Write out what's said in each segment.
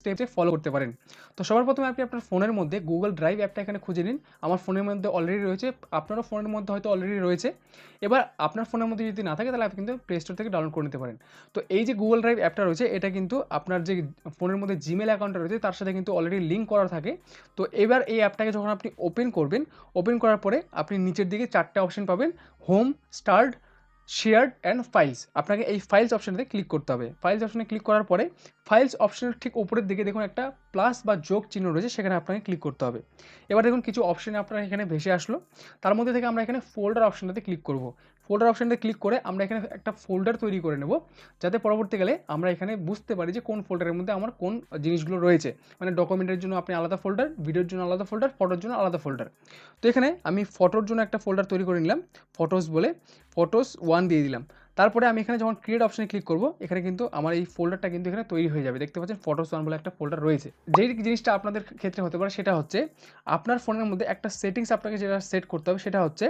স্টেপসে follow করতে পারেন। তো সবার প্রথমে আপনি আপনার ফোনের মধ্যে গুগল ড্রাইভ অ্যাপটা এখানে খুঁজে নিন। আমার ফোনের মধ্যে অলরেডি রয়েছে, আপনারও ফোনের মধ্যে হয়তো অলরেডি রয়েছে। এবার আপনার ফোনের মধ্যে যদি না থাকে তাহলে আপনি কিন্তু প্লে স্টোর থেকে ডাউনলোড করে নিতে পারেন। তো এই যে গুগল ড্রাইভ অ্যাপটা রয়েছে এটা কিন্তু আপনার যে ফোনের মধ্যে জিমেল অ্যাকাউন্টটা রয়েছে তার সাথে কিন্তু অলরেডি লিঙ্ক করা থাকে। তো এবার এই অ্যাপটাকে যখন আপনি ওপেন করবেন, ওপেন করার পরে আপনি নিচের দিকে 4টে অপশন পাবেন, home, start, shared and files. আপনাকে এই ফাইলস অপশানটাতে ক্লিক করতে হবে। ফাইলস অপশানে ক্লিক করার পরে ফাইলস অপশানের ঠিক উপরের দিকে দেখুন একটা প্লাস বা যোগ চিহ্ন রয়েছে, সেখানে আপনাকে ক্লিক করতে হবে। এবার দেখুন কিছু অপশান আপনার এখানে ভেসে আসলো। তার মধ্যে থেকে আমরা এখানে ফোল্ডার অপশানটাতে ক্লিক করব। ফোল্ডার অপশানটাতে ক্লিক করে আমরা এখানে একটা ফোল্ডার তৈরি করে নেব, যাতে পরবর্তীকালে আমরা এখানে বুঝতে পারি যে কোন ফোল্ডারের মধ্যে আমার কোন জিনিসগুলো রয়েছে। মানে ডকুমেন্টের জন্য আপনি আলাদা ফোল্ডার, ভিডিওর জন্য আলাদা ফোল্ডার, ফটোর জন্য আলাদা ফোল্ডার। তো এখানে আমি ফটোর জন্য একটা ফোল্ডার তৈরি করে নিলাম, ফটোস বলে, ফটোস 1 দিয়ে দিলাম। তারপরে আমি এখানে যখন ক্রিয়েট অপশানে ক্লিক করব, এখানে কিন্তু আমার এই ফোল্ডারটা কিন্তু এখানে তৈরি হয়ে যাবে। দেখতে পাচ্ছেন ফটোস 1 বলে একটা ফোল্ডার রয়েছে। যেই জিনিসটা আপনাদের ক্ষেত্রে হতে পারে সেটা হচ্ছে আপনার ফোনের মধ্যে একটা সেটিংস আপনাকে যেটা সেট করতে হবে সেটা হচ্ছে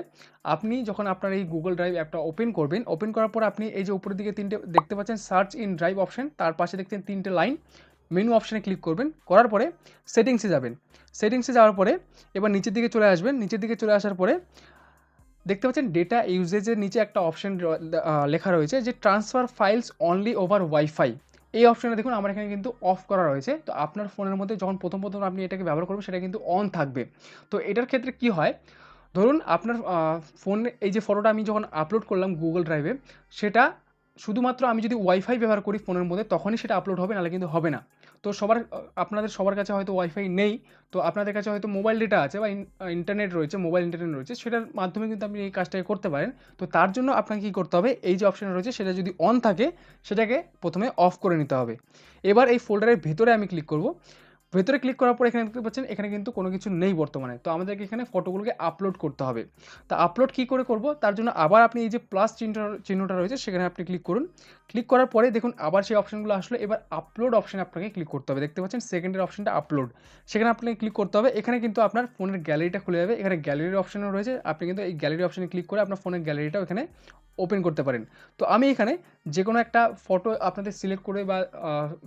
আপনি যখন আপনার এই গুগল ড্রাইভ অ্যাপটা ওপেন করবেন, ওপেন করার পর আপনি এই যে উপরের দিকে 3টে দেখতে পাচ্ছেন সার্চ ইন ড্রাইভ অপশন, তার পাশে দেখছেন 3টে লাইন, মেনু অপশানে ক্লিক করবেন, করার পরে সেটিংসে যাবেন। সেটিংসে যাওয়ার পরে এবার নিচের দিকে চলে আসবেন। নিচের দিকে চলে আসার পরে দেখতে পাচ্ছেন ডেটা ইউজেজের নিচে একটা অপশন লেখা রয়েছে যে transfer files only over wifi. এই অপশানে দেখুন আমার এখানে কিন্তু অফ করা রয়েছে। তো আপনার ফোনের মধ্যে যখন প্রথম আপনি এটাকে ব্যবহার করবেন সেটা কিন্তু অন থাকবে। তো এটার ক্ষেত্রে কি হয়, ধরুন আপনার ফোনে এই যে ফটোটা আমি যখন আপলোড করলাম গুগল ড্রাইভে, সেটা শুধুমাত্র আমি যদি ওয়াইফাই ব্যবহার করি ফোনের মধ্যে তখনই সেটা আপলোড হবে, নাহলে কিন্তু হবে না। তো আপনাদের সবার কাছে হয়তো ওয়াইফাই নেই, তো আপনাদের কাছে হয়তো মোবাইল ডেটা আছে বা ইন্টারনেট রয়েছে, মোবাইল ইন্টারনেট রয়েছে, সেটার মাধ্যমে কিন্তু আপনি এই কাজটাকে করতে পারেন। তো তার জন্য আপনাকে কী করতে হবে, এই যে অপশান রয়েছে সেটা যদি অন থাকে সেটাকে প্রথমে অফ করে নিতে হবে। এবার এই ফোল্ডারের ভেতরে আমি ক্লিক করব। ভেতরে ক্লিক করার পর এখানে দেখতে পাচ্ছেন এখানে কিন্তু কোনো কিছু নেই বর্তমানে। তো আমাদেরকে এখানে ফটোগুলোকে আপলোড করতে হবে। তা আপলোড কী করে করব, তার জন্য আবার আপনি এই যে প্লাস চিহ্নটা রয়েছে সেখানে আপনি ক্লিক করুন। ক্লিক করার পরে দেখুন আবার সেই অপশানগুলো আসলো। এবার আপলোড অপশানে আপনাকে ক্লিক করতে হবে। দেখতে পাচ্ছেন সেকেন্ডের অপশানটা আপলোড, সেখানে আপনাকে ক্লিক করতে হবে। এখানে কিন্তু আপনার ফোনের গ্যালারিটা খুলে যাবে। এখানে গ্যালারির অপশানও রয়েছে, আপনি কিন্তু এই গ্যালারি অপশানে ক্লিক করে আপনার ফোনের গ্যালারিটাও এখানে ওপেন করতে পারেন। তো আমি এখানে যে কোনো একটা ফটো আপনাদের সিলেক্ট করে বা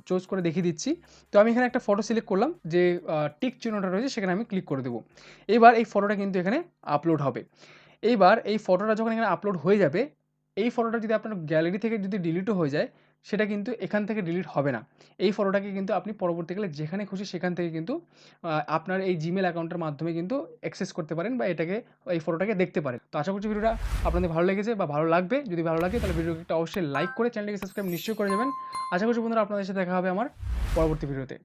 চুজ করে দেখিয়ে দিচ্ছি। তো আমি এখানে একটা ফটো সিলেক্ট করলাম, যে টিক চিহ্নটা রয়েছে সেখানে আমি ক্লিক করে দেবো। এবার এই ফটোটা কিন্তু এখানে আপলোড হবে। এইবার এই ফটোটা যখন এখানে আপলোড হয়ে যাবে, এই ফটোটা যদি আপনার গ্যালারি থেকে যদি ডিলিটও হয়ে যায়, সেটা কিন্তু এখান থেকে ডিলিট হবে না। এই ফটোটাকে কিন্তু আপনি পরবর্তীকালে যেখানে খুশি সেখান থেকে কিন্তু আপনার এই জিমেল অ্যাকাউন্টের মাধ্যমে কিন্তু অ্যাক্সেস করতে পারেন বা এই ফটোটাকে দেখতে পারেন। তো আশা করছি ভিডিওটা আপনাদের ভালো লেগেছে বা ভালো লাগবে। যদি ভালো লাগে তাহলে ভিডিওটা অবশ্যই লাইক করে চ্যানেলটিকে সাবস্ক্রাইব নিশ্চয়ই করে যাবেন। আশা করছি বন্ধুরা আপনাদের সাথে দেখা হবে আমার পরবর্তী ভিডিওতে।